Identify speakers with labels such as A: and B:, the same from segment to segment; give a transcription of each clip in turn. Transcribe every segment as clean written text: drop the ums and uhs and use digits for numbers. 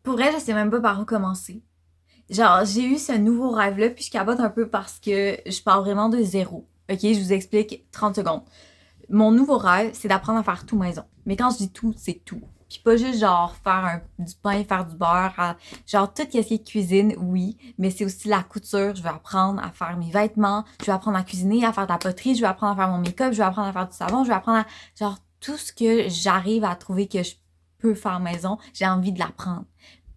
A: Pour vrai, je sais même pas par où commencer. Genre, j'ai eu ce nouveau rêve-là, puis je capote un peu parce que je pars vraiment de zéro. Ok, je vous explique 30 secondes. Mon nouveau rêve, c'est d'apprendre à faire tout maison. Mais quand je dis tout, c'est tout. Puis pas juste genre du pain, faire du beurre, genre tout ce qui est cuisine, oui, mais c'est aussi la couture. Je veux apprendre à faire mes vêtements, je veux apprendre à cuisiner, à faire de la poterie, je veux apprendre à faire mon make-up, je veux apprendre à faire du savon, je veux apprendre à genre tout ce que j'arrive à trouver que je peux faire maison, j'ai envie de l'apprendre.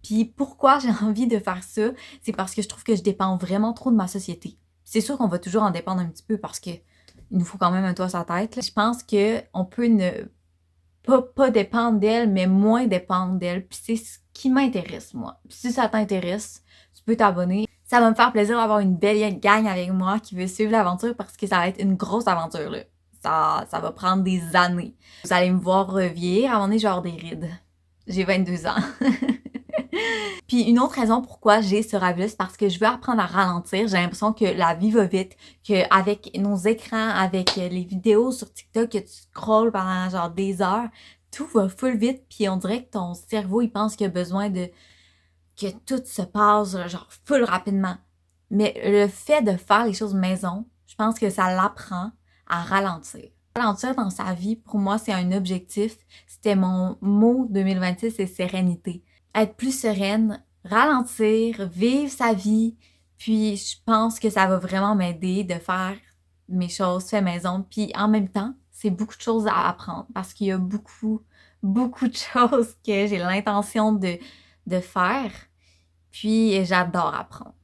A: Puis pourquoi j'ai envie de faire ça, c'est parce que je trouve que je dépends vraiment trop de ma société. C'est sûr qu'on va toujours en dépendre un petit peu parce que il nous faut quand même un toit sur la tête. Là. Je pense que on peut ne pas dépendre d'elle, mais moins dépendre d'elle. Puis c'est ce qui m'intéresse, moi. Puis si ça t'intéresse, tu peux t'abonner. Ça va me faire plaisir d'avoir une belle gang avec moi qui veut suivre l'aventure parce que ça va être une grosse aventure, là. Ça va prendre des années. Vous allez me voir vieillir, à un moment donné, je vais avoir des rides. J'ai 22 ans. Puis une autre raison pourquoi j'ai ce rêve-là, c'est parce que je veux apprendre à ralentir. J'ai l'impression que la vie va vite, qu'avec nos écrans, avec les vidéos sur TikTok que tu scrolles pendant genre des heures, tout va full vite, puis on dirait que ton cerveau, il pense qu'il a besoin de que tout se passe genre full rapidement. Mais le fait de faire les choses maison, je pense que ça l'apprend à ralentir. Ralentir dans sa vie, pour moi, c'est un objectif. C'était mon mot 2026, c'est sérénité. Être plus sereine, ralentir, vivre sa vie. Puis je pense que ça va vraiment m'aider de faire mes choses fait maison. Puis en même temps, c'est beaucoup de choses à apprendre parce qu'il y a beaucoup de choses que j'ai l'intention de faire. Puis j'adore apprendre.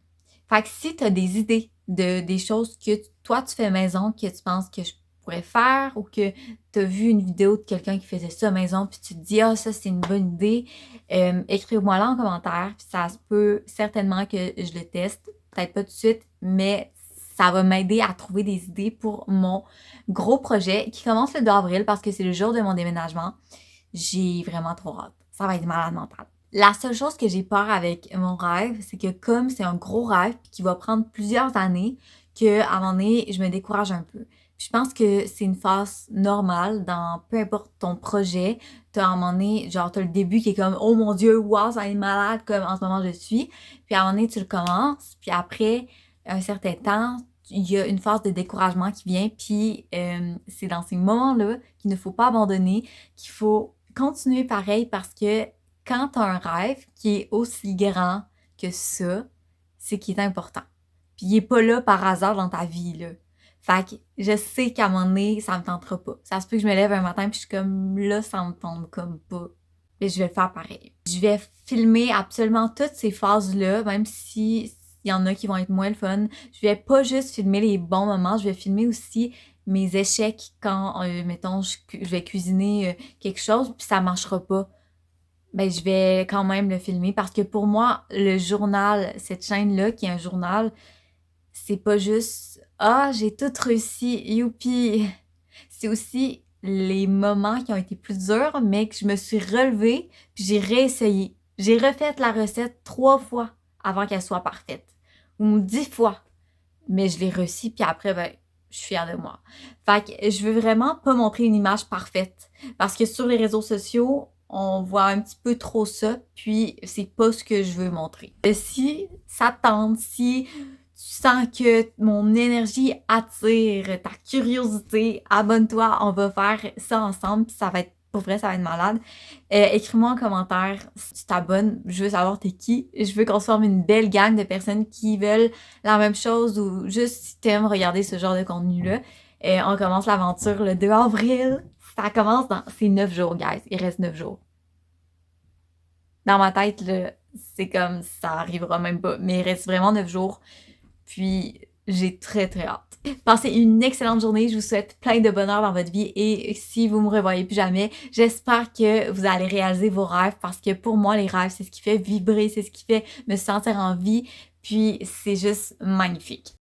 A: Fait que si tu as des idées des choses que toi tu fais maison, que tu penses que je pourrais faire ou que tu as vu une vidéo de quelqu'un qui faisait ça maison puis tu te dis ah ça c'est une bonne idée, écrive-moi là en commentaire puis ça se peut certainement que je le teste, peut-être pas tout de suite, mais ça va m'aider à trouver des idées pour mon gros projet qui commence le 2 avril parce que c'est le jour de mon déménagement. J'ai vraiment trop hâte. Ça va être malade mental. La seule chose que j'ai peur avec mon rêve, c'est que comme c'est un gros rêve puis qui va prendre plusieurs années, qu'à un moment donné, je me décourage un peu. Puis je pense que c'est une phase normale dans peu importe ton projet. T'as à un moment donné, genre t'as le début qui est comme oh mon Dieu, wow, ça va être malade comme en ce moment je suis. Puis à un moment donné, tu le commences, puis après un certain temps, il y a une phase de découragement qui vient, puis c'est dans ces moments-là qu'il ne faut pas abandonner, qu'il faut continuer pareil parce que quand tu as un rêve qui est aussi grand que ça, c'est qu'il est important. Puis il est pas là par hasard dans ta vie, là. Fait que je sais qu'à un moment donné, ça me tentera pas. Ça se peut que je me lève un matin puis je suis comme là, ça me tente comme pas. Mais je vais le faire pareil. Je vais filmer absolument toutes ces phases-là, même si il y en a qui vont être moins le fun. Je vais pas juste filmer les bons moments, je vais filmer aussi mes échecs quand, mettons, je vais cuisiner quelque chose puis ça marchera pas. Ben, je vais quand même le filmer parce que pour moi, le journal, cette chaîne-là qui est un journal, c'est pas juste ah, j'ai tout réussi, youpi. C'est aussi les moments qui ont été plus durs, mais que je me suis relevée, puis j'ai réessayé. J'ai refait la recette 3 fois avant qu'elle soit parfaite. Ou 10 fois. Mais je l'ai réussi, puis après, ben, je suis fière de moi. Fait que je veux vraiment pas montrer une image parfaite. Parce que sur les réseaux sociaux, on voit un petit peu trop ça, puis c'est pas ce que je veux montrer. Si ça te tente, si tu sens que mon énergie attire ta curiosité, abonne-toi, on va faire ça ensemble, puis ça va être, pour vrai, ça va être malade. Écris-moi en commentaire si tu t'abonnes, je veux savoir t'es qui. Je veux qu'on se forme une belle gang de personnes qui veulent la même chose ou juste si t'aimes regarder ce genre de contenu-là. On commence l'aventure le 2 avril. Ça commence dans... C'est 9 jours, guys. Il reste 9 jours. Dans ma tête, là, c'est comme ça arrivera même pas. Mais il reste vraiment 9 jours. Puis j'ai très hâte. Passez une excellente journée. Je vous souhaite plein de bonheur dans votre vie. Et si vous me revoyez plus jamais, j'espère que vous allez réaliser vos rêves parce que pour moi, les rêves, c'est ce qui fait vibrer, c'est ce qui fait me sentir en vie. Puis c'est juste magnifique.